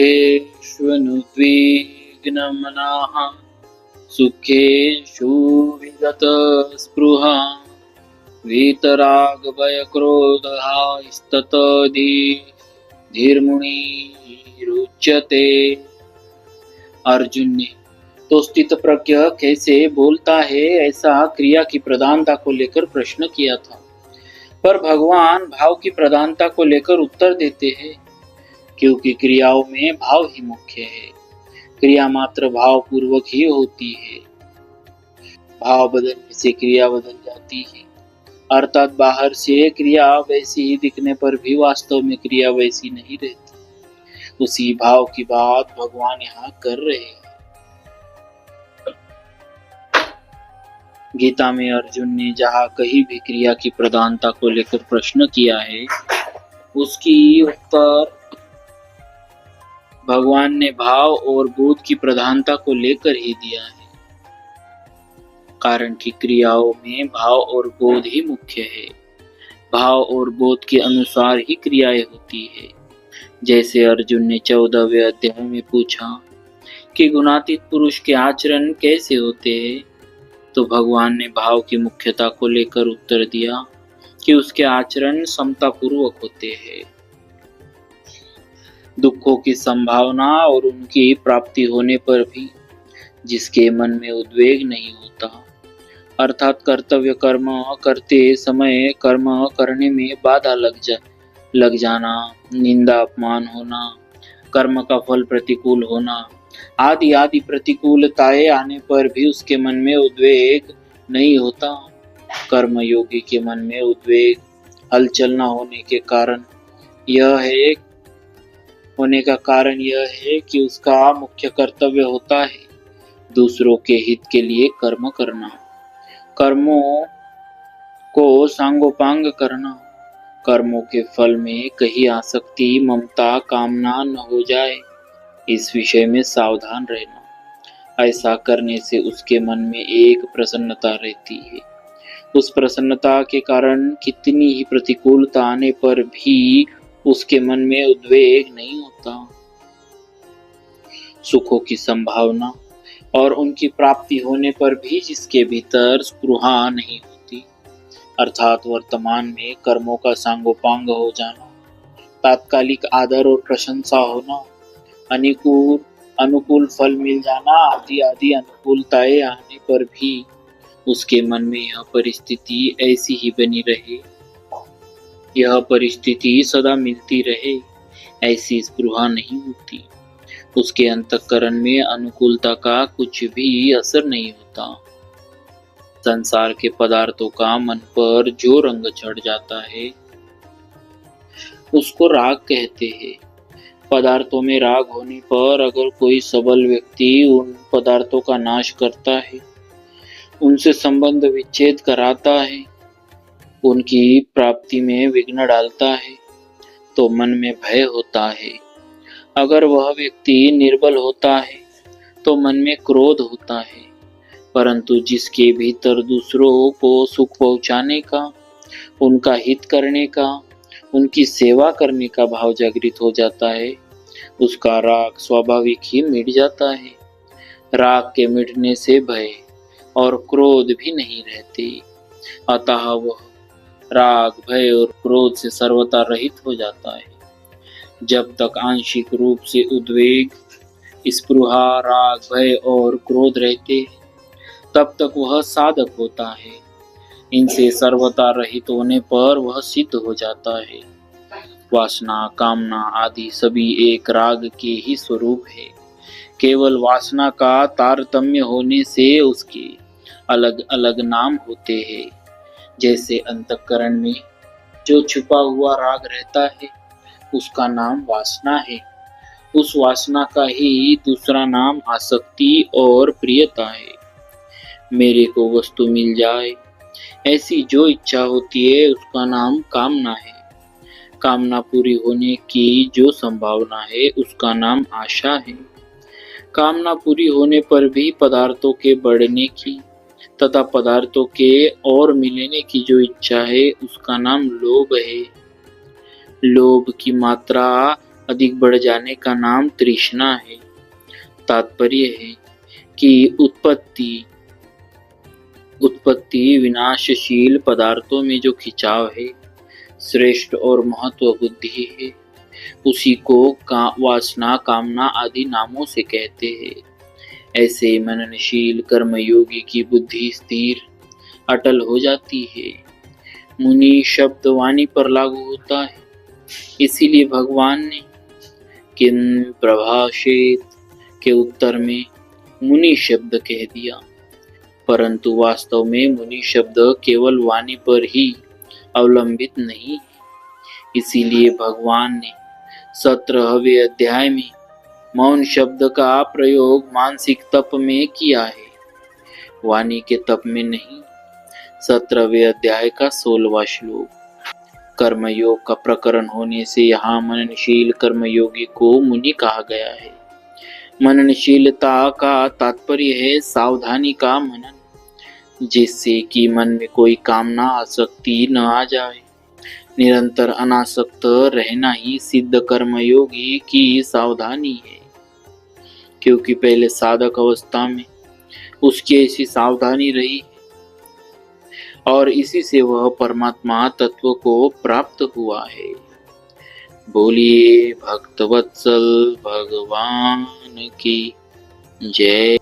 दुःखेष्वनुद्विग्नमनाः सुखेषु विगतस्पृहा वीतरागभयक्रोधः धीर्मुनिरुच्यते। अर्जुन ने तो स्थित प्रज्ञ कैसे बोलता है ऐसा क्रिया की प्रधानता को लेकर प्रश्न किया था, पर भगवान भाव की प्रधानता को लेकर उत्तर देते हैं, क्योंकि क्रियाओं में भाव ही मुख्य है। क्रिया मात्र भाव पूर्वक ही होती है। भाव बदलने से क्रिया बदल जाती है, अर्थात बाहर से क्रिया वैसी ही दिखने पर भी वास्तव में क्रिया वैसी नहीं रहती। उसी भाव की बात भगवान यहाँ कर रहे हैं। गीता में अर्जुन ने जहाँ कहीं भी क्रिया की प्रधानता को लेकर प्रश्न किया है, उसकी उत्तर भगवान ने भाव और बोध की प्रधानता को लेकर ही दिया है, कारण कि क्रियाओं में भाव और बोध ही मुख्य है। भाव और बोध के अनुसार ही क्रियाएं होती है। जैसे अर्जुन ने 14वें अध्याय में पूछा कि गुणातीत पुरुष के आचरण कैसे होते हैं, तो भगवान ने भाव की मुख्यता को लेकर उत्तर दिया कि उसके आचरण समता पूर्वक होते हैं। दुखों की संभावना और उनकी प्राप्ति होने पर भी जिसके मन में उद्वेग नहीं होता, अर्थात कर्तव्य कर्म करते समय कर्म करने में बाधा लग जाना, निंदा अपमान होना, कर्म का फल प्रतिकूल होना आदि आदि प्रतिकूलताएं आने पर भी उसके मन में उद्वेग नहीं होता। कर्म योगी के मन में उद्वेग हलचल न होने का कारण यह है कि उसका मुख्य कर्तव्य होता है दूसरों के हित के लिए कर्म करना, कर्मों को सांगोपांग करना, कर्मों के फल में कहीं आसक्ति ममता कामना न हो जाए, इस विषय में सावधान रहना। ऐसा करने से उसके मन में एक प्रसन्नता रहती है। उस प्रसन्नता के कारण कितनी ही प्रतिकूलता आने पर भी उसके मन में उद्वेग नहीं होता। सुखों की संभावना और उनकी प्राप्ति होने पर भी जिसके भीतर स्पृहा नहीं होती, अर्थात वर्तमान में कर्मों का सांगोपांग हो जाना, तात्कालिक आदर और प्रशंसा होना, अनुकूल फल मिल जाना आदि आदि अनुकूलताएं आने पर भी उसके मन में यह परिस्थिति ऐसी ही बनी रहे, यह परिस्थिति सदा मिलती रहे, ऐसी स्पृहा नहीं होती। उसके अंतःकरण में अनुकूलता का कुछ भी असर नहीं होता। संसार के पदार्थों का मन पर जो रंग चढ़ जाता है उसको राग कहते हैं। पदार्थों में राग होने पर अगर कोई सबल व्यक्ति उन पदार्थों का नाश करता है, उनसे संबंध विच्छेद कराता है, उनकी प्राप्ति में विघ्न डालता है, तो मन में भय होता है। अगर वह व्यक्ति निर्बल होता है तो मन में क्रोध होता है, परंतु जिसके भीतर दूसरों को सुख पहुंचाने का, उनका हित करने का, उनकी सेवा करने का भाव जागृत हो जाता है, उसका राग स्वाभाविक ही मिट जाता है। राग के मिटने से भय और क्रोध भी नहीं रहते, अतः वह राग भय और क्रोध से सर्वथा रहित हो जाता है। जब तक आंशिक रूप से उद्वेग, स्पृहा, राग भय और क्रोध रहते हैं, तब तक वह साधक होता है। इनसे सर्वथा रहित होने पर वह सिद्ध हो जाता है। वासना कामना आदि सभी एक राग के ही स्वरूप है। केवल वासना का तारतम्य होने से उसके अलग अलग नाम होते हैं। जैसे अंतःकरण में जो छुपा हुआ राग रहता है उसका नाम वासना है, उस वासना का ही दूसरा नाम आसक्ति और प्रियता है। मेरे को वस्तु मिल जाए ऐसी जो इच्छा होती है उसका नाम कामना है। कामना पूरी होने की जो संभावना है उसका नाम आशा है। कामना पूरी होने पर भी पदार्थों के बढ़ने की तथा पदार्थों के और मिलने की जो इच्छा है उसका नाम लोभ है। लोभ की मात्रा अधिक बढ़ जाने का नाम तृष्णा है। तात्पर्य है कि उत्पत्ति विनाशशील पदार्थों में जो खिंचाव है, श्रेष्ठ और महत्व बुद्धि है, उसी को वासना, कामना आदि नामों से कहते हैं। ऐसे मननशील कर्मयोगी की बुद्धि स्थिर अटल हो जाती है। मुनि शब्द वाणी पर लागू होता है, इसीलिए भगवान ने किम प्रभाषेत के उत्तर में मुनि शब्द कह दिया। परंतु वास्तव में मुनि शब्द केवल वाणी पर ही अवलंबित नहीं, इसीलिए भगवान ने 17वें अध्याय में मौन शब्द का प्रयोग मानसिक तप में किया है, वाणी के तप में नहीं। 17वें अध्याय का 16वां श्लोक। कर्मयोग का प्रकरण होने से यहाँ मननशील कर्मयोगी को मुनि कहा गया है। मननशीलता का तात्पर्य है सावधानी का मनन, जिससे कि मन में कोई कामना, आसक्ति न आ जाए। निरंतर अनासक्त रहना ही सिद्ध कर्मयोगी की सावधानी है, क्योंकि पहले साधक अवस्था में उसकी ऐसी सावधानी रही और इसी से वह परमात्मा तत्व को प्राप्त हुआ है। बोलिए भक्तवत्सल भगवान की जय।